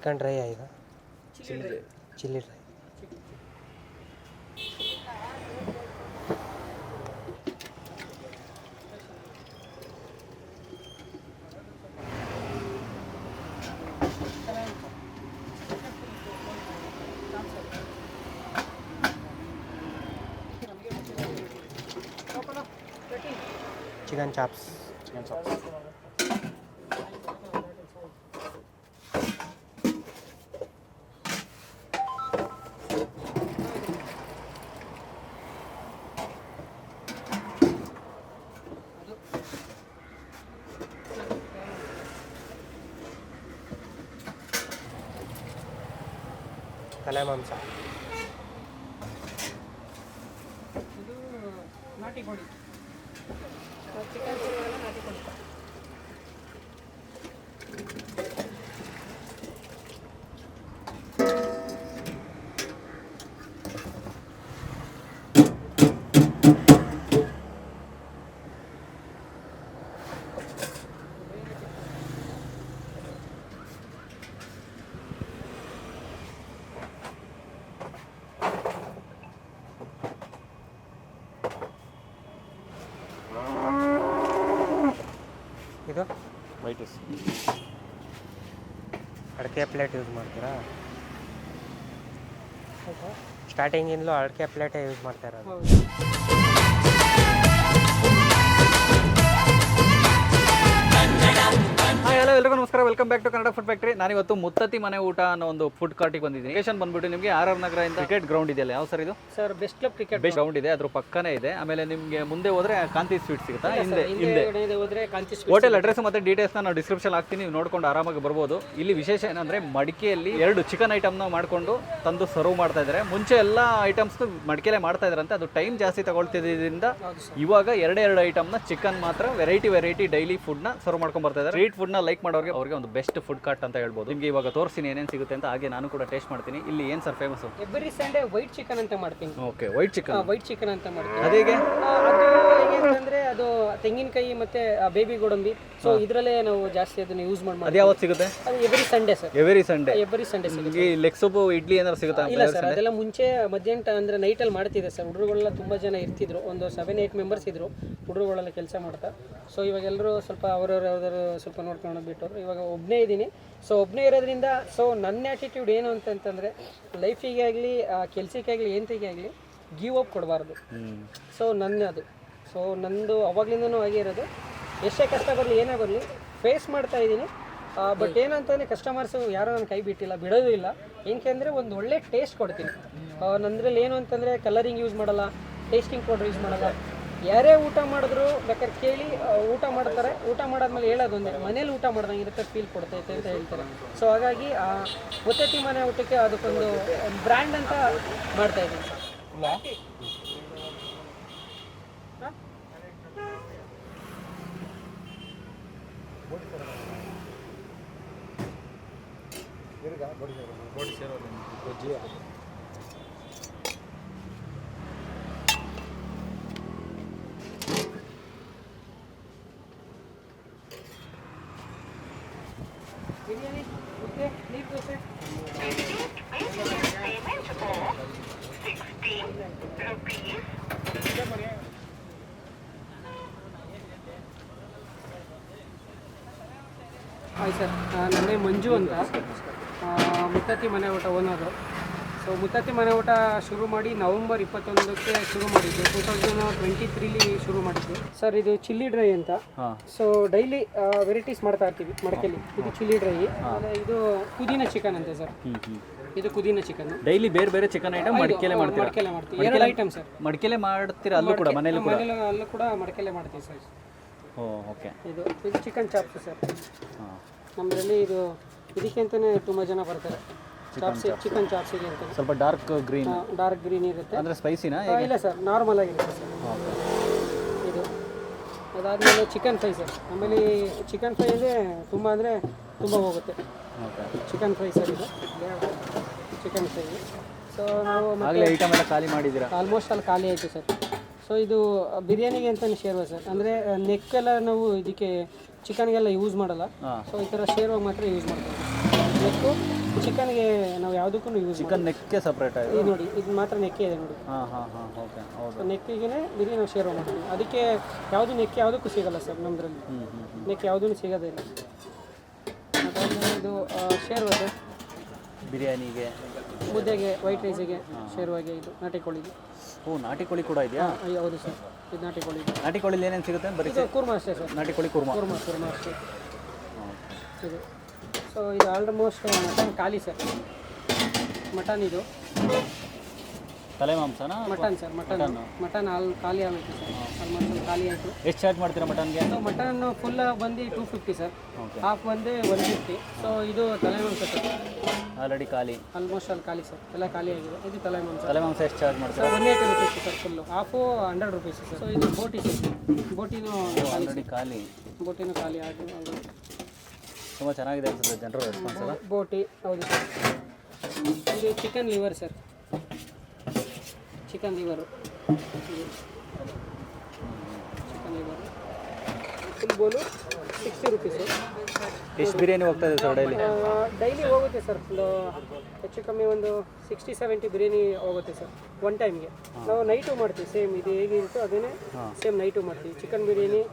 Chicken dry ಇದು chilli dry. Chicken chops. ತಲೆ ಮಾಂಸ. ಇದು ನಾಟಿ ಕೋಳಿ, ಚಿಕನ್ ನಾಟಿ ಕೋಳಿ. ಇದು ವೈಟ್ ರೈಸ್. ಅಡಿಕೆ ಪ್ಲೇಟ್ ಯೂಸ್ ಮಾಡ್ತೀರಾ? ಸ್ಟಾರ್ಟಿಂಗಿಂದಲೂ ಅಡಿಕೆ ಪ್ಲೇಟೇ ಯೂಸ್ ಮಾಡ್ತಾ ಇರೋದು. ಹಾಯ್ ಹಲೋ ಎಲ್ರಿಗೂ ನಮಸ್ಕಾರ, welcome back to Kannada food factory. ನಾನಿವತ್ತು ಮುತ್ತತ್ತಿ ಮನೆ ಊಟ ಅನ್ನೋ ಒಂದು ಫುಡ್ ಕಾರ್ಟಿಗೆ ಬಂದಿದ್ದೀನಿ. ಲೊಕೇಶನ್ ಬಂದ್ಬಿಟ್ಟು ನಿಮಗೆ RR ನಗರದಿಂದ ಕ್ರಿಕೆಟ್ ಗ್ರೌಂಡ್ ಇದೆಯಲ್ಲ, ಯಾವ ಸರ್ ಇದು? Sir best club cricket best ground ಇದೆ, ಅದ್ರ ಪಕ್ಕನೇ ಇದೆ. ಆಮೇಲೆ ನಿಮಗೆ ಮುಂದೆ ಹೋದ್ರೆ ಕಾಂತಿ ಸ್ವೀಟ್ ಸಿಗುತ್ತಾ? ಹಿಂದೆ ಹೋದ್ರೆ ಕಾಂತಿ ಹೋಟೆಲ್ ಅಡ್ರೆಸ್ ಮತ್ತೆ ಡೀಟೇಲ್ಸ್ ನಾನು ಡಿಸ್ಕ್ರಿಪ್ಷನ್ ಹಾಕ್ತೀನಿ, ನೀವು ನೋಡ್ಕೊಂಡು ಆರಾಮಾಗಿ ಬರ್ಬೋದು. ಇಲ್ಲಿ ವಿಶೇಷ ಏನಂದ್ರೆ ಮಡಿಕೆಯಲ್ಲಿ 2 ಚಿಕನ್ ಐಟಮ್ನ ಮಾಡ್ಕೊಂಡು ತಂದು ಸರ್ವ್ ಮಾಡ್ತಾ ಇದ್ದಾರೆ. ಮುಂಚೆ ಎಲ್ಲ ಐಟಮ್ಸ್ ಮಡಿಕೆಲೆ ಮಾಡ್ತಾ ಇದ್ರಂತೆ, ಅದು ಟೈಮ್ ಜಾಸ್ತಿ ತಗೊಳ್ತಿದ್ದರಿಂದ ಇವಾಗ 2 ಐಟಮ್ನ ಚಿಕನ್ ಮಾತ್ರ ವೆರೈಟಿ ಡೈಲಿ ಫುಡ್ನ ಸರ್ವ್ ಮಾಡ್ಕೊಂಡು ಬರ್ತಾ ಇದ್ದಾರೆ. ಸ್ಟ್ರೀಟ್ ಫುಡ್ನ ಲೈಕ್ ಮಾಡೋರಿಗೆ ಅವ್ರಿಗೆ ಒಂದು ಬೆಸ್ಟ್ ಫುಡ್ ಕಾರ್ಟ್ ಅಂತ ಹೇಳ್ಬೋದು. ನಿಮಗೆ ಇವಾಗ ತೋರಿಸ್ತೀನಿ ಏನೇನು ಸಿಗುತ್ತೆ ಅಂತ, ಹಾಗೆ ನಾನು ಕೂಡ ಟೇಸ್ಟ್ ಮಾಡ್ತೀನಿ. ಇಲ್ಲಿ ಏನು sir famous? Every Sunday white chicken ಅಂತ ಮಾಡ್ತೀನಿ. ಓಕೆ, ವೈಟ್ ಚಿಕನ್ ಅಂತ ಮಾಡ್ತೀನಿ. ಅದೇಗೆ? ಅದು ಹೇಗೆ ಅಂತಂದ್ರೆ ಅದು ತೆಂಗಿನಕಾಯಿ ಮತ್ತೆ ಬೇಬಿ ಗೋಡಂಬಿ, ಸೊ ಇದರಲ್ಲೇ ನಾವು ಜಾಸ್ತಿ ಅದನ್ನ ಯೂಸ್ ಮಾಡಿ. ಅದು ಯಾವತ್ತು ಸಿಗುತ್ತೆ? ಅದು every Sunday sir. Every Sunday ಸಿಗುತ್ತೆ. ಈ ಲೆಗ್ ಸೂಪ್ ಇಡ್ಲಿ ಏನಾದ್ರು ಸಿಗುತ್ತಾ? ಇಲ್ಲ ಸರ್, ಅದೆಲ್ಲ ಮುಂಚೆ ಮಧ್ಯಾಹ್ನ ಅಂದ್ರೆ ನೈಟಲ್ಲಿ ಮಾಡ್ತಿದ್ದೆ ಸರ್. ಹುಡುಗರುಗಳೆಲ್ಲ ತುಂಬಾ ಜನ ಇರ್ತಿದ್ರು, ಒಂದು 7-8 ಮೆಂಬರ್ಸ್ ಇದ್ರು ಹುಡುಗರುಗಳೆಲ್ಲ ಕೆಲಸ ಮಾಡ್ತಾ. ಸೊ ಇವಾಗ ಎಲ್ಲರೂ ಸ್ವಲ್ಪ ಅವ್ರವ್ರು ಯಾವ್ದಾದ್ರು ಸ್ವಲ್ಪ ನೋಡ್ಕೊಂಡು ಬಿಟ್ಟು ಇವಾಗ ಒಬ್ಬನೇ ಇದ್ದೀನಿ. ಸೊ ಒಬ್ಬನೇ ಇರೋದ್ರಿಂದ ಸೊ ನನ್ನ ಆ್ಯಟಿಟ್ಯೂಡ್ ಏನು ಅಂತಂತಂದರೆ, ಲೈಫಿಗೆ ಆಗಲಿ ಕೆಲಸಕ್ಕೆ ಆಗಲಿ ಎಂತಿಗೆ ಆಗಲಿ ಗಿವ್ ಅಪ್ ಕೊಡಬಾರ್ದು. ಸೊ ನಂದು ಅವಾಗ್ಲಿಂದನೂ ಆಗೇ ಇರೋದು. ಎಷ್ಟೇ ಕಷ್ಟ ಬರಲಿ ಏನೇ ಬರಲಿ ಫೇಸ್ ಮಾಡ್ತಾ ಇದ್ದೀನಿ. ಬಟ್ ಏನಂತಂದರೆ ಕಸ್ಟಮರ್ಸು ಯಾರೂ ನನ್ನ ಕೈ ಬಿಡೋದು ಇಲ್ಲ. ಏನಕ್ಕೆ ಅಂದರೆ ಒಂದು ಒಳ್ಳೆ ಟೇಸ್ಟ್ ಕೊಡ್ತೀನಿ. ನಂದ್ರಲ್ಲಿ ಏನು ಅಂತಂದರೆ ಕಲರಿಂಗ್ ಯೂಸ್ ಮಾಡಲ್ಲ, ಟೇಸ್ಟಿಂಗ್ ಪೌಡ್ರ್ ಯೂಸ್ ಮಾಡಲ್ಲ. ಯಾರೇ ಊಟ ಮಾಡಿದ್ರು ಬೇಕಾದ್ರೆ ಕೇಳಿ ಊಟ ಮಾಡ್ತಾರೆ. ಊಟ ಮಾಡಾದ್ಮೇಲೆ ಹೇಳೋದೊಂದೇ, ಮನೇಲಿ ಊಟ ಮಾಡ್ದಂಗೆ ಇರುತ್ತೆ, ಫೀಲ್ ಕೊಡ್ತೈತೆ ಅಂತ ಹೇಳ್ತಾರೆ. ಸೊ ಹಾಗಾಗಿ ಮುತ್ತತ್ತಿ ಮನೆ ಊಟಕ್ಕೆ ಅದಕ್ಕೊಂದು ಬ್ರ್ಯಾಂಡ್ ಅಂತ ಮಾಡ್ತಾಯಿದ್ದೀನಿ ಸರ್. ಬಿರಿಯಾನಿ ಮುದ್ದೆ ನೀರು ದೋಸೆ. ಹಾಯ್ ಸರ್, ನನ್ನ ಮಂಜು ಅಂತ, ಮುತ್ತತ್ತಿ ಮನೆ ಊಟ ಓನರು. ಸೊ ಮುತ್ತತ್ತಿ ಮನೆ ಊಟ ಶುರು ಮಾಡಿ ನವೆಂಬರ್ 21ಕ್ಕೆ ಶುರು ಮಾಡಿದ್ದು, 2023 ಶುರು ಮಾಡಿದ್ದು ಸರ್. ಇದು ಚಿಲ್ಲಿ ಡ್ರೈ ಅಂತ. ಸೊ ಡೈಲಿ ವೆರೈಟೀಸ್ ಮಾಡ್ತಾ ಇರ್ತೀವಿ ಮಡಕೆಲಿ. ಇದು ಚಿಲ್ಲಿ ಡ್ರೈ, ಇದು ಪುದೀನ ಚಿಕನ್ ಅಂತೆ ಸರ್. ಇದು ಪುದೀನ ಚಿಕನ್. ಡೈಲಿ ಬೇರೆ ಚಿಕನ್ ಐಟಮ್ ಮಡಿಕೆಲೆ ಮಾಡ್ತೀವಿ. 2 ಐಟಮ್ ಸರ್. ಮಡಿಕೆಲೆ ಮಾಡ್ತೀರಾ? ಅಲ್ಲೂ ಕೂಡ ಮನೇಲಿ ಕೂಡ ಮಡಕೆಲೆ ಮಾಡ್ತೀವಿ ಸರ್. ಓಕೆ. ಇದು ಚಿಕನ್ ಚಾಪ್ಸ್ ಸರ್. ನಮ್ಮದ್ರಲ್ಲಿ ಇದಕ್ಕೆ ಅಂತಲೇ ತುಂಬ ಜನ ಬರ್ತಾರೆ. ಚಿಕನ್ ಚಾಪ್ಸಿಗೆ ಅಂತ ಸ್ವಲ್ಪ ಡಾರ್ಕ್ ಗ್ರೀನ್ ಇರುತ್ತೆ. ಅಂದರೆ ಸ್ಪೈಸಿನಾ? ಇಲ್ಲ ಸರ್, ನಾರ್ಮಲ್ ಆಗಿರುತ್ತೆ ಸರ್. ಇದು ಅದಾದಮೇಲೆ ಚಿಕನ್ ಫ್ರೈ ಸರ್. ಆಮೇಲೆ ಚಿಕನ್ ಫ್ರೈ ಅಂದರೆ ತುಂಬ ಹೋಗುತ್ತೆ. ಚಿಕನ್ ಫ್ರೈ ಸರ್, ಇದು ಚಿಕನ್ ಫ್ರೈ. ಸೊ ನಾವು ಐಟಮ್ ಎಲ್ಲ ಖಾಲಿ ಮಾಡಿದ್ದೀರಾ? ಆಲ್ಮೋಸ್ಟ್ ಅಲ್ಲಿ ಖಾಲಿ ಆಯಿತು ಸರ್. ಸೊ ಇದು ಬಿರಿಯಾನಿಗೆ ಅಂತಲೇ ಶೇರ್ವ ಸರ್. ಅಂದರೆ ನೆಕ್ಕೆಲ್ಲ ನಾವು ಇದಕ್ಕೆ ಚಿಕನ್ಗೆಲ್ಲ ಯೂಸ್ ಮಾಡಲ್ಲ. ಸೊ ಈ ಥರ ಶೇರ್ವಾಗಿ ಮಾತ್ರ ಯೂಸ್ ಮಾಡ್ತೀವಿ. ನೆಕ್ಕು ಚಿಕನ್ಗೆ ನಾವು ಯಾವುದಕ್ಕೂ ಯೂಸ್ ಚಿಕನ್ ನೆಕ್ಗೆ ಸಪ್ರೇಟ್ ಆಗಿದೆ. ಇದು ನೋಡಿ, ಇದು ಮಾತ್ರ ನೆಕ್ಕೆ ಇದೆ ನೋಡಿ. ಓಕೆ ಹೌದು. ನೆಕ್ಕಿಗೆ ಬಿರಿ ನಾವು ಶೇರ್ ಮಾಡ್ತೀವಿ. ಅದಕ್ಕೆ ಯಾವುದು ನೆಕ್ಕೆ ಯಾವುದಕ್ಕೂ ಸಿಗಲ್ಲ ಸರ್ ನಮ್ಮದ್ರಲ್ಲಿ. ನೆಕ್ಕೆ ಯಾವುದೂ ಸಿಗೋದಿಲ್ಲ. ಅದಾದ್ಮೇಲೆ ಇದು ಶೇರ್ವಾಗೆ ಬಿರಿಯಾನಿಗೆ, ಮುದ್ದೆಗೆ, ವೈಟ್ ರೈಸಿಗೆ ಶೇರ್ವಾಗೆ. ಇದು ನಾಟಿ ಕೋಳಿಗೆ. ನಾಟಿ ಕೋಳಿ ಕೂಡ ಇದೆಯಾ? ಹೌದು ಸರ್, ಇದು ನಾಟಿ ಕೋಳಿ. ನಾಟಿ ಕೋಳಿಲಿ ಏನೇನು ಸಿಗುತ್ತೆ? ಬರೀ ಇದು ಕೂರ್ಮಾ ಅಷ್ಟೇ ಸರ್. ನಾಟಿ ಕೋಳಿ ಕೂರ್ಮಾ ಅಷ್ಟೇ ಇದು. ಸೊ ಇದು ಆಲ್ಮೋಸ್ಟ್ ಮಟನ್ ಖಾಲಿ ಸರ್. ಮಟನ್ ಇದು ತಲೆ ಮಾಂಸನಾ? Mutton sir. ಮಟನ್ ಖಾಲಿ ಆಗುತ್ತೆ ಸರ್. ಆಲ್ಮೋಸ್ಟ್ ಖಾಲಿ ಆಯಿತು. ಎಷ್ಟು ಚಾರ್ಜ್ ಮಾಡ್ತೀರಾ ಮಟನ್ಗೆ? ಸೊ ಮಟನ್ ಫುಲ್ ಬಂದು 250 ಸರ್. ಹಾಫ್ ಬಂದು 150. ಸೊ ಇದು ತಲೆ ಮಾಂಸ ಸರ್. ಆಲ್ರೆಡಿ ಖಾಲಿ, ಆಲ್ಮೋಸ್ಟ್ ಅಲ್ಲಿ ಖಾಲಿ ಸರ್. ಎಲ್ಲ ಖಾಲಿ ಆಗಿದೆ. ಇದು ತಲೆ ಮಾಂಸ. ತಲೆ ಮಾಂಸ ಎಷ್ಟು ಚಾರ್ಜ್ ಮಾಡ್ತೀರಾ? 180 rupees sir full. Half 100 rupees sir. So ಇದು ಬೋಟಿ ಸರ್. ಬೋಟಿನೂ ಆಲ್ರೆಡಿ ಖಾಲಿ. ಬೋಟಿನೂ ಖಾಲಿ ಆಗಿದೆ. ತುಂಬ ಚೆನ್ನಾಗಿದೆ ಅನ್ಸುತ್ತೆ ಜನರು ರೆಸ್ಪಾನ್ಸ್ ಎಲ್ಲ. ಬೋಟಿ ಹೌದು ಸರ್. ಇದು chicken liver sir. Chicken liver full bowl 60 rupees. ಎಷ್ಟು ಬಿರಿಯಾನಿ ಹೋಗ್ತಾ ಇದೆ ಸರ್ ಡೈಲಿ? ಡೈಲಿ ಹೋಗುತ್ತೆ ಸರ್. ಫುಲ್ಲು ಹೆಚ್ಚು ಕಮ್ಮಿ ಒಂದು 60-70 ಬಿರಿಯಾನಿ ಹೋಗುತ್ತೆ ಸರ್ ಒನ್ ಟೈಮ್ಗೆ. ನಾವು ನೈಟು ಮಾಡ್ತೀವಿ. ಸೇಮ್ ಇದು ಹೇಗಿರುತ್ತೋ ಅದೇನೇ ಸೇಮ್ ನೈಟು ಮಾಡ್ತೀವಿ. ಚಿಕನ್ ಬಿರಿಯಾನಿ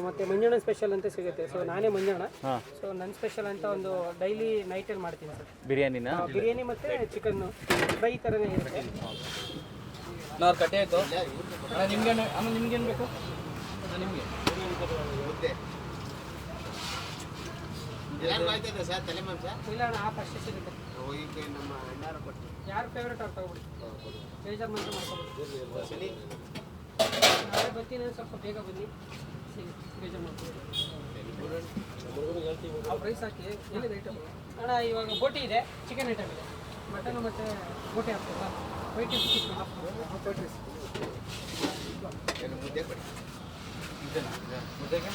ಮತ್ತು ಮಂಜಣ್ಣ ಸ್ಪೆಷಲ್ ಅಂತ ಸಿಗುತ್ತೆ. ಸೊ ನಾನೇ ಮಂಜಣ್ಣ. ಸೊ ನನ್ನ ಸ್ಪೆಷಲ್ ಅಂತ ಒಂದು ಡೈಲಿ ನೈಟಲ್ಲಿ ಮಾಡ್ತೀನಿ ಸರ್ ಬಿರಿಯಾನಿ ಮತ್ತು ಚಿಕನ್ನು ಫ್ರೈ ಥರನೇ ಇರುತ್ತೆ. ಕಟ್ಟೆ ಆಯಿತು. ನಿಮ್ಗೇನು ಬೇಕು? ನಿಮಗೆ ಇಲ್ಲ ಅಣ್ಣ, ಆ ಫಸ್ಟ್ ಸಿಗುತ್ತೆ. ಯಾರು ಫೇವ್ರೇಟ್ ಅವ್ರು ತಗೊಬಿಡಿ. ಬೇಜಾರು ಮಾತ್ರ ಮಾಡ್ಕೊಬಿಡಿ. ನಾಳೆ ಬರ್ತೀನಿ, ಸ್ವಲ್ಪ ಬೇಗ ಬನ್ನಿ. ಬೇಜಾರು ಮಾಡ್ಕೊಬಿಡಿ. ಆ ಪ್ರೈಸ್ ಹಾಕಿ ಎಲ್ಲಿದೆ ಐಟಮ್ ಅಣ್ಣ? ಇವಾಗ ಬೋಟಿ ಇದೆ, ಚಿಕನ್ ಐಟಮ್ ಇದೆ, ಮಟನ್ ಮತ್ತು ಬೋಟಿ ಹಾಕ್ತಲ್ಲ. ವೈಟ್ ರೈಸ್ ವೈಟ್ ರೈಸ್ ಮುದ್ದೆಗೆ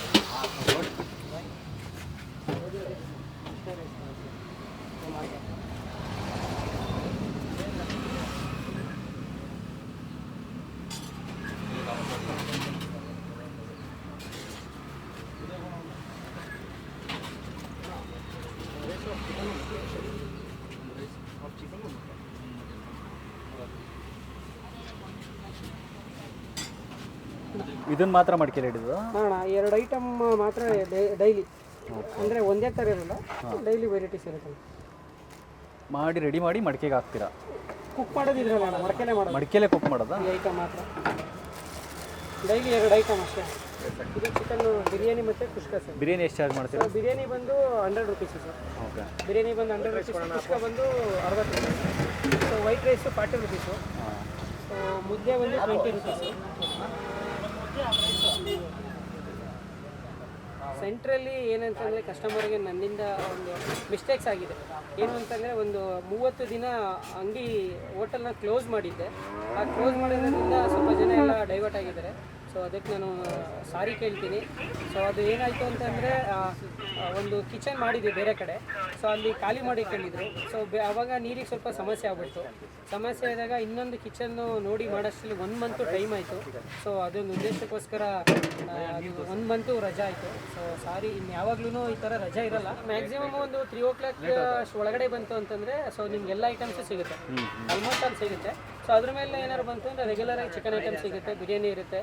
ಇದನ್ನು ಮಾತ್ರ ಮಡಿಕೆಲಿ ಹಿಡಿದು ಅಣ್ಣ 2 ಐಟಮ್ ಮಾತ್ರ ಡೈಲಿ. ಅಂದರೆ ಒಂದೇ ಥರ ಇರಲ್ಲ, ಡೈಲಿ ವೆರೈಟೀಸ್ ಇರುತ್ತೆ. ಮಾಡಿ ರೆಡಿ ಮಾಡಿ ಮಡಿಕೆಗೆ ಹಾಕ್ತೀರಾ? ಕುಕ್ ಮಾಡೋದಿದ್ರಲ್ಲ ಅಣ್ಣ, ಮಡಿಕೆಲೆ ಕುಕ್ ಮಾಡೋದಾ? ಈ ಐಟಮ್ ಮಾತ್ರ ಡೈಲಿ 2 ಐಟಮ್ ಅಷ್ಟೇ. ಇದು ಚಿಕನ್ ಬಿರಿಯಾನಿ ಮತ್ತು ಕುಷ್ಕ ಸರ್. ಬಿರಿಯಾನಿ ಎಷ್ಟು ಚಾರ್ಜ್ ಮಾಡ್ತೀರಾ? ಬಿರಿಯಾನಿ ಬಂದು 100 ರುಪೀಸ್ ಸರ್. ಓಕೆ. ಬಿರಿಯಾನಿ ಬಂದು 100 ರುಪೀಸ್, ಕುಷ್ಕ ಬಂದು 60 rupees. So white rice 40 rupees. So ಮುದ್ದೆ ಬಂದು 20 ರುಪೀಸು. ಸೆಂಟ್ರಲ್ಲಿ ಏನಂತಂದರೆ ಕಸ್ಟಮರ್ಗೆ ನನ್ನಿಂದ ಒಂದು ಮಿಸ್ಟೇಕ್ಸ್ ಆಗಿದೆ. ಏನು ಅಂತಂದರೆ ಒಂದು 30 ದಿನ ಅಂಗಡಿ ಹೋಟೆಲ್ನ ಕ್ಲೋಸ್ ಮಾಡಿದ್ದೆ. ಆ ಕ್ಲೋಸ್ ಮಾಡೋದ್ರಿಂದ ಸ್ವಲ್ಪ ಜನ ಎಲ್ಲ ಡೈವರ್ಟ್ ಆಗಿದ್ದಾರೆ. ಸೊ ಅದಕ್ಕೆ ನಾನು ಸಾರಿ ಕೇಳ್ತೀನಿ. ಸೊ ಅದು ಏನಾಯಿತು ಅಂತಂದರೆ ಒಂದು ಕಿಚನ್ ಮಾಡಿದ್ವಿ ಬೇರೆ ಕಡೆ. ಸೊ ಅಲ್ಲಿ ಖಾಲಿ ಮಾಡಿ ಕೇಳಿದ್ರು. ಸೊ ಆವಾಗ ನೀರಿಗೆ ಸ್ವಲ್ಪ ಸಮಸ್ಯೆ ಆಗ್ಬಿಡ್ತು. ಸಮಸ್ಯೆ ಆದಾಗ ಇನ್ನೊಂದು ಕಿಚನ್ನು ನೋಡಿ ಮಾಡೋಷ್ಟರಲ್ಲಿ 1 ಮಂತು ಟೈಮ್ ಆಯಿತು. ಸೊ ಅದೊಂದು ಉದ್ದೇಶಕ್ಕೋಸ್ಕರ ಅದು 1 ಮಂತು ರಜಾ ಆಯಿತು. ಸೊ ಸಾರಿ, ಇನ್ನು ಯಾವಾಗ್ಲೂ ಈ ಥರ ರಜಾ ಇರಲ್ಲ. ಮ್ಯಾಕ್ಸಿಮಮ್ ಒಂದು 3 o'clock ಅಷ್ಟು ಒಳಗಡೆ ಬಂತು ಅಂತಂದರೆ ಸೊ ನಿಮ್ಗೆಲ್ಲ ಐಟಮ್ಸು ಸಿಗುತ್ತೆ, ಆಲ್ಮೋಸ್ಟ್ ಅಲ್ಲಿ ಸಿಗುತ್ತೆ. ಸೊ ಅದ್ರ ಮೇಲೆ ಏನಾದ್ರು ಬಂತು ಅಂದರೆ ರೆಗ್ಯುಲರಾಗಿ ಚಿಕನ್ ಐಟಮ್ ಸಿಗುತ್ತೆ, ಬಿರಿಯಾನಿ ಇರುತ್ತೆ,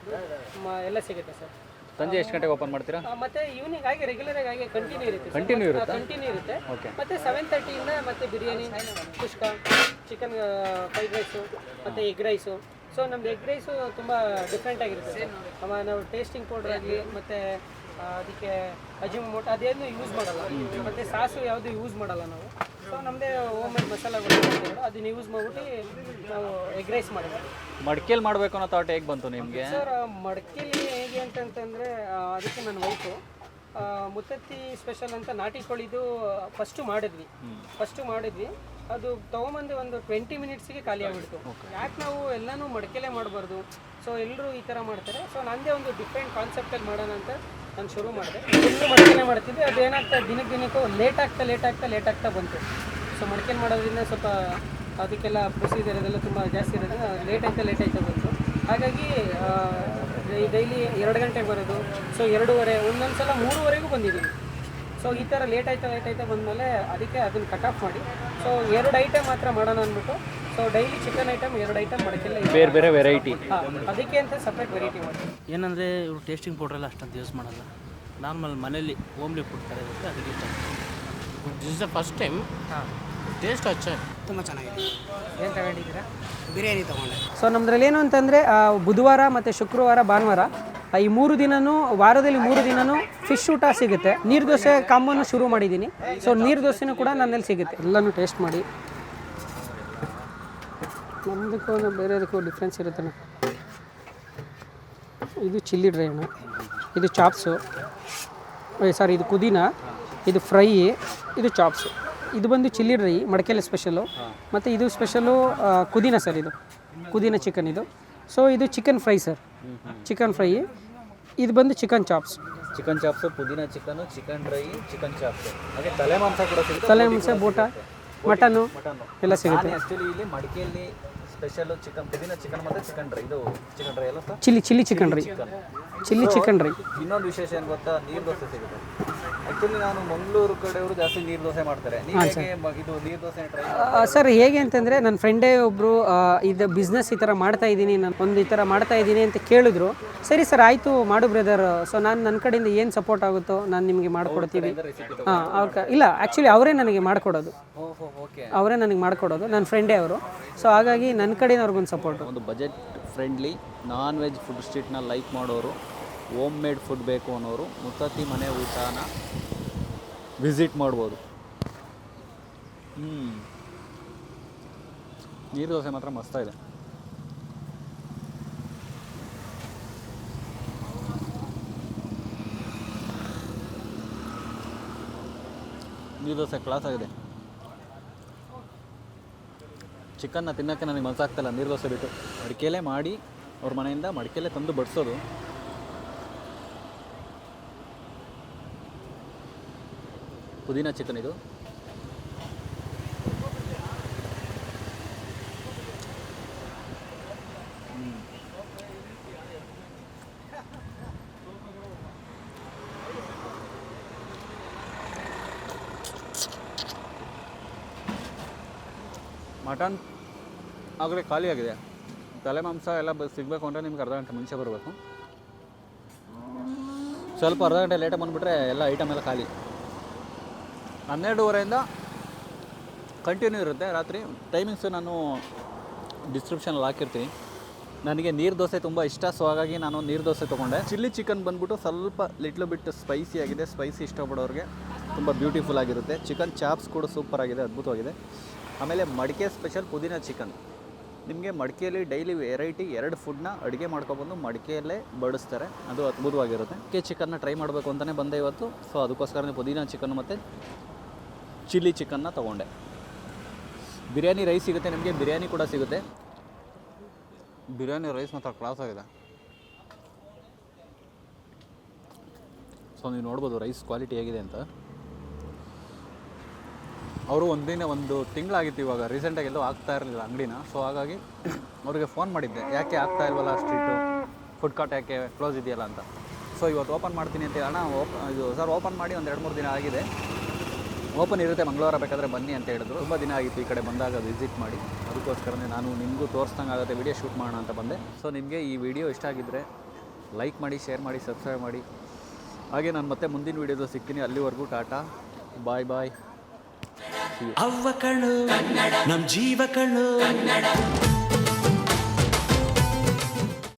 ಎಲ್ಲ ಸಿಗುತ್ತೆ ಸರ್. ಸಂಜೆ ಎಷ್ಟು ಗಂಟೆಗೆ ಓಪನ್ ಮಾಡ್ತೀರಾ? ಮತ್ತೆ ಈವ್ನಿಂಗ್ ಆಗಿ ರೆಗ್ಯುಲರ್ ಆಗಿ ಕಂಟಿನ್ಯೂ ಇರುತ್ತೆ. ಕಂಟಿನ್ಯೂ ಇರುತ್ತೆ. ಮತ್ತೆ 7:30 ಮತ್ತೆ ಬಿರಿಯಾನಿ, ಕುಷ್ಕ, ಚಿಕನ್ ಫ್ರೈಡ್ ರೈಸು ಮತ್ತು ಎಗ್ ರೈಸು. ಸೊ ನಮ್ದು ಎಗ್ ರೈಸು ತುಂಬ ಡಿಫ್ರೆಂಟ್ ಆಗಿರುತ್ತೆ. ನಾವು ಟೇಸ್ಟಿಂಗ್ ಪೌಡರ್ ಆಗಲಿ ಮತ್ತು ಅದಕ್ಕೆ ಅಜಿನೋಮೋಟೊ ಅದೇನು ಯೂಸ್ ಮಾಡಲ್ಲ. ಮತ್ತು ಸಾಸು ಯಾವುದು ಯೂಸ್ ಮಾಡಲ್ಲ ನಾವು. ಸೊ ನಮ್ಮದೇ ಹೋಮ್ ಮೇಡ್ ಮಸಾಲೆಗಳು ಅದನ್ನ ಯೂಸ್ ಮಾಡಿಬಿಟ್ಟು ನಾವು ಎಗ್ ರೈಸ್ ಮಾಡಿದ್ವಿ. ಮಡಿಕೆಲಿ ಮಾಡಬೇಕು ಅನ್ನೋ ಥಾಟ್ ಹೇಗೆ ಬಂತು ನಿಮಗೆ? ಸರ್ ಮಡಿಕೆಲಿ ಹೇಗೆ ಅಂತಂತಂದರೆ ಅದಕ್ಕೆ ನನ್ನ ವೈಫು ಮುತ್ತತ್ತಿ ಸ್ಪೆಷಲ್ ಅಂತ ನಾಟಿ ಕೋಳಿದು ಫಸ್ಟು ಮಾಡಿದ್ವಿ. ಅದು ತೊಗೊಂಬಂದು ಒಂದು 20 ಮಿನಿಟ್ಸಿಗೆ ಖಾಲಿ ಆಗಿಬಿಡ್ತು. ಯಾಕೆ ನಾವು ಎಲ್ಲನೂ ಮಡಿಕೆಲೇ ಮಾಡಬಾರ್ದು? ಸೊ ಎಲ್ಲರೂ ಈ ಥರ ಮಾಡ್ತಾರೆ. ಸೊ ನನ್ನದೇ ಒಂದು ಡಿಫ್ರೆಂಟ್ ಕಾನ್ಸೆಪ್ಟಲ್ಲಿ ಮಾಡೋಣ ಅಂತ ನಾನು ಶುರು ಮಾಡಿದೆ. ಎಲ್ಲರೂ ಮಡಿಕೆಲೇ ಮಾಡ್ತಿದ್ವಿ. ಅದು ಏನಾಗ್ತಾ ದಿನಕ್ಕೂ ಲೇಟ್ ಆಗ್ತಾ ಬಂತು. ಸೊ ಮಡಿಕೆಲಿ ಮಾಡೋದ್ರಿಂದ ಸ್ವಲ್ಪ ಅದಕ್ಕೆಲ್ಲ ಪ್ರೊಸೀಜರ್ ಇದೆಲ್ಲ ತುಂಬ ಜಾಸ್ತಿ ಇರೋದ್ರಿಂದ ಲೇಟ್ ಆಯ್ತಾ ಬಂತು. ಹಾಗಾಗಿ ಡೈಲಿ 2 ಗಂಟೆಗೆ ಬರೋದು. ಸೊ 2:30, ಒಂದೊಂದು ಸಲ 3:00ವರೆಗೂ ಬಂದಿದ್ದೀನಿ. ಸೊ ಈ ಥರ ಲೇಟ್ ಆಯ್ತಾ ಬಂದಮೇಲೆ ಅದಕ್ಕೆ ಅದನ್ನು ಕಟ್ ಆಫ್ ಮಾಡಿ ಸೊ 2 ಐಟಮ್ ಮಾತ್ರ ಮಾಡೋಣ ಅಂದ್ಬಿಟ್ಟು so daily chicken item 2 item ಮಾಡೋಕ್ಕೆಲ್ಲ ಬೇರೆ ಬೇರೆ ವೆರೈಟಿ. ಅದಕ್ಕೆ ಅಂತ ಸಪ್ರೇಟ್ ವೆರೈಟಿ ಮಾಡಿ. ಏನಂದರೆ ಇವರು ಟೇಸ್ಟಿಂಗ್ ಪೌಡ್ರೆಲ್ಲ ಅಷ್ಟೊಂದು ಯೂಸ್ ಮಾಡಲ್ಲ, ನಾರ್ಮಲ್ ಮನೇಲಿ ಹೋಮ್ಲಿ ಫುಡ್ ಥರ ಇರುತ್ತೆ, ಅದಕ್ಕೆ ಇಷ್ಟ. This is the first time. Taste ಅಚ್ಚ ತುಂಬ ಚೆನ್ನಾಗಿದೆ. ಏನು ತಗೊಂಡಿದ್ದೀರಾ? ಬಿರಿಯಾನಿ ತೊಗೊಂಡೆ. ಸೊ ನಮ್ಮದ್ರಲ್ಲಿ ಏನು ಅಂತಂದರೆ ಬುಧವಾರ ಮತ್ತು ಶುಕ್ರವಾರ ಭಾನುವಾರ ಈ 3 ದಿನವೂ ವಾರದಲ್ಲಿ 3 ದಿನವೂ ಫಿಶ್ ಊಟ ಸಿಗುತ್ತೆ. ನೀರು ದೋಸೆ ಕಾಂಬೋನು ಶುರು ಮಾಡಿದ್ದೀನಿ. ಸೊ ನೀರು ದೋಸೆನೂ ಕೂಡ ನನ್ನಲ್ಲಿ ಸಿಗುತ್ತೆ. ಎಲ್ಲನೂ ಟೇಸ್ಟ್ ಮಾಡಿ. ನಮ್ಮದಕ್ಕೂ ಬೇರೆದಕ್ಕೂ ಡಿಫ್ರೆನ್ಸ್ ಇರುತ್ತಣ್ಣ. ಇದು ಚಿಲ್ಲಿ ಡ್ರೈ ಅಣ್ಣ, ಇದು ಚಾಪ್ಸು, ಸಾರಿ ಇದು ಪುದೀನ, ಇದು ಫ್ರೈ, ಇದು ಚಾಪ್ಸು. ಇದು ಬಂದು ಚಿಲ್ಲಿ ಡ್ರೈ ಮಡಕೆಲೆ ಸ್ಪೆಷಲು, ಮತ್ತು ಇದು ಸ್ಪೆಷಲು ಪುದೀನ ಸರ್, ಇದು ಪುದೀನ ಚಿಕನ್ ಇದು. ಸೊ ಇದು chicken fry sir, chicken fry. ಇದು ಬಂದು ಚಿಕನ್ ಚಾಪ್ಸ್. ಚಿಕನ್ ಚಾಪ್ಸು, ಪುದೀನ chicken, chicken dry, chicken chops, ಹಾಗೆ ತಲೆ ಮಾಂಸ ಕೂಡ ಸಿಗುತ್ತೆ. ತಲೆ ಮಾಂಸ, ಬೋಟ, ಮಟನ್ನು ಎಲ್ಲ ಸಿಗುತ್ತೆ. ಆ್ಯಕ್ಚುಲಿ ಇಲ್ಲಿ ಮಡಿಕೆಯಲ್ಲಿ ಸ್ಪೆಷಲು ಚಿಕನ್, ಪುದೀನ ಚಿಕನ್ ಮತ್ತು ಚಿಕನ್ ಡ್ರೈ. ಇದು ಚಿಕನ್ ಡ್ರೈ ಅಲ್ಲ sir? Chilli chicken dry, chilli chicken dry. ಇನ್ನೊಂದು ವಿಶೇಷ ಏನು ಗೊತ್ತಾ, ನೀರು ದೋಸೆ ಸಿಗುತ್ತೆ. ಆ್ಯಕ್ಚುಲಿ ನಾನು ಮಂಗಳೂರು ಕಡೆಯವರು ಜಾಸ್ತಿ ನೀರು ದೋಸೆ ಮಾಡ್ತಾರೆ. ನೀವು ಇದು ನೀರು ದೋಸೆ ಟ್ರೈ ಸರ್ ಹೇಗೆ ಅಂತಂದರೆ ನನ್ನ ಫ್ರೆಂಡೇ ಒಬ್ಬರು ಇದು ಬಿಸ್ನೆಸ್ ಈ ಥರ ಮಾಡ್ತಾಯಿದ್ದೀನಿ, ನಾನು ಒಂದು ಈ ಥರ ಮಾಡ್ತಾಯಿದ್ದೀನಿ ಅಂತ ಕೇಳಿದ್ರು. ಸರಿ ಸರ್ ಆಯಿತು ಮಾಡು ಬ್ರದರ್. ಸೊ ನಾನು ನನ್ನ ಕಡೆಯಿಂದ ಏನು ಸಪೋರ್ಟ್ ಆಗುತ್ತೋ ನಾನು ನಿಮಗೆ ಮಾಡಿಕೊಡ್ತೀವಿ. ಇಲ್ಲ ಆ್ಯಕ್ಚುಲಿ ಅವರೇ ನನಗೆ ಮಾಡಿಕೊಡೋದು, ಅವರೇ ನನಗೆ ಮಾಡಿಕೊಡೋದು, ನನ್ನ ಫ್ರೆಂಡೇ ಅವರು. ಸೊ ಹಾಗಾಗಿ ನನ್ನ ಕಡೆಯಿಂದ ಅವ್ರಿಗೊಂದು ಸಪೋರ್ಟು. ಒಂದು budget friendly non veg food ಸ್ಟ್ರೀಟ್ನ ಲೈಕ್ ಮಾಡೋರು, ಹೋಮ್ ಮೇಡ್ ಫುಡ್ ಬೇಕು ಅನ್ನೋರು ಮುತ್ತತ್ತಿ ಮನೆ ಊಟನ ವಿಸಿಟ್ ಮಾಡ್ಬೋದು. ನೀರು ದೋಸೆ ಮಾತ್ರ ಮಸ್ತಾಗಿದೆ. ನೀರು ದೋಸೆ ಕ್ಲಾಸ್ ಆಗಿದೆ. ಚಿಕನ್ನ ತಿನ್ನೋಕ್ಕೆ ನನಗೆ ಮನಸ್ಸಾಗ್ತಾಯಿಲ್ಲ ನೀರು ದೋಸೆ ಬಿಟ್ಟು. ಮಡಿಕೆಲೇ ಮಾಡಿ ಅವ್ರ ಮನೆಯಿಂದ ಮಡಿಕೆಲೇ ತಂದು ಬಡಿಸೋದು. ಪುದೀನ ಚಿಕನ್ ಇದು. ಮಟನ್ ಆಗಲೇ ಖಾಲಿ ಆಗಿದೆ. ತಲೆ ಮಾಂಸ ಎಲ್ಲ ಸಿಗಬೇಕು ಅಂದರೆ ನಿಮ್ಗೆ ಅರ್ಧ ಗಂಟೆ ಮುಂಚೆ ಬರಬೇಕು. ಸ್ವಲ್ಪ ಅರ್ಧ ಗಂಟೆ ಲೇಟಾಗಿ ಬಂದುಬಿಟ್ರೆ ಎಲ್ಲ ಐಟಮ್ ಎಲ್ಲ ಖಾಲಿ. 12:30 ಕಂಟಿನ್ಯೂ ಇರುತ್ತೆ ರಾತ್ರಿ. ಟೈಮಿಂಗ್ಸು ನಾನು ಡಿಸ್ಕ್ರಿಪ್ಷನಲ್ಲಿ ಹಾಕಿರ್ತೀನಿ. ನನಗೆ ನೀರು ದೋಸೆ ತುಂಬ ಇಷ್ಟ, ಸೊ ಹಾಗಾಗಿ ನಾನು ನೀರು ದೋಸೆ ತೊಗೊಂಡೆ. ಚಿಲ್ಲಿ ಚಿಕನ್ ಬಂದ್ಬಿಟ್ಟು ಸ್ವಲ್ಪ ಲಿಟ್ಲು ಬಿಟ್ಟು ಸ್ಪೈಸಿ ಆಗಿದೆ. ಸ್ಪೈಸಿ ಇಷ್ಟಪಡೋರಿಗೆ ತುಂಬ ಬ್ಯೂಟಿಫುಲ್ ಆಗಿರುತ್ತೆ. ಚಿಕನ್ ಚಾಪ್ಸ್ ಕೂಡ ಸೂಪರ್ ಆಗಿದೆ, ಅದ್ಭುತವಾಗಿದೆ. ಆಮೇಲೆ ಮಡಿಕೆ ಸ್ಪೆಷಲ್ ಪುದೀನ ಚಿಕನ್. ನಿಮಗೆ ಮಡಿಕೆಯಲ್ಲಿ ಡೈಲಿ ವೆರೈಟಿ 2 ಫುಡ್ನ ಅಡುಗೆ ಮಾಡ್ಕೊಬಂದು ಮಡಿಕೆಯಲ್ಲೇ ಬಡಿಸ್ತಾರೆ, ಅದು ಅದ್ಭುತವಾಗಿರುತ್ತೆ. ಚಿಕನ್ನ ಟ್ರೈ ಮಾಡಬೇಕು ಅಂತಲೇ ಬಂದೆ ಇವತ್ತು. ಸೊ ಅದಕ್ಕೋಸ್ಕರನೇ ಪುದೀನ ಚಿಕನ್ ಮತ್ತು ಚಿಲ್ಲಿ ಚಿಕನ್ನ ತೊಗೊಂಡೆ. ಬಿರಿಯಾನಿ ರೈಸ್ ಸಿಗುತ್ತೆ ನಿಮಗೆ, ಬಿರಿಯಾನಿ ಕೂಡ ಸಿಗುತ್ತೆ. ಬಿರಿಯಾನಿ ರೈಸ್ ಮಾತ್ರ ಕ್ಲಾಸ್ ಆಗಿದೆ. ಸೊ ನೀವು ನೋಡ್ಬೋದು ರೈಸ್ ಕ್ವಾಲಿಟಿ ಹೇಗಿದೆ ಅಂತ. ಅವರು ಒಂದು ತಿಂಗಳಾಗಿತ್ತು ಇವಾಗ, ರೀಸೆಂಟಾಗಿ ಎಲ್ಲೂ ಆಗ್ತಾ ಇರಲಿಲ್ಲ ಅಂಗಡಿನ. ಸೊ ಹಾಗಾಗಿ ಅವರಿಗೆ ಫೋನ್ ಮಾಡಿದ್ದೆ, ಯಾಕೆ ಆಗ್ತಾ ಇಲ್ವಲ್ಲ ಸ್ಟ್ರೀಟು, ಫುಡ್ ಕಾರ್ಟ್ ಯಾಕೆ ಕ್ಲೋಸ್ ಇದೆಯಲ್ಲ ಅಂತ. ಸೊ ಇವತ್ತು ಓಪನ್ ಮಾಡ್ತೀನಿ ಅಂತ ಹೇಳೋಣ. ಇದು ಸರ್ ಓಪನ್ ಮಾಡಿ ಒಂದು 2-3 ದಿನ ಆಗಿದೆ. ಓಪನ್ ಇರುತ್ತೆ, ಮಂಗಳವಾರ ಬೇಕಾದರೆ ಬನ್ನಿ ಅಂತ ಹೇಳಿದ್ರು. ತುಂಬ ದಿನ ಆಗಿತ್ತು ಈ ಕಡೆ ಬಂದಾಗ ವಿಸಿಟ್ ಮಾಡಿ. ಅದಕ್ಕೋಸ್ಕರನೇ ನಾನು ನಿಮಗೂ ತೋರಿಸ್ದಂಗೆ ಆಗುತ್ತೆ, ವಿಡಿಯೋ ಶೂಟ್ ಮಾಡೋಣ ಅಂತ ಬಂದೆ. ಸೊ ನಿಮಗೆ ಈ ವಿಡಿಯೋ ಇಷ್ಟ ಆಗಿದ್ದರೆ ಲೈಕ್ ಮಾಡಿ, ಶೇರ್ ಮಾಡಿ, ಸಬ್ಸ್ಕ್ರೈಬ್ ಮಾಡಿ. ಹಾಗೆ ನಾನು ಮತ್ತೆ ಮುಂದಿನ ವೀಡಿಯೋದಲ್ಲಿ ಸಿಗ್ತೀನಿ. ಅಲ್ಲಿವರೆಗೂ ಟಾಟಾ, ಬಾಯ್ ಬಾಯ್. ಅವ್ವ ಕಣ್ಣು ನಮ್ ಜೀವ ಕಣ್ಣು.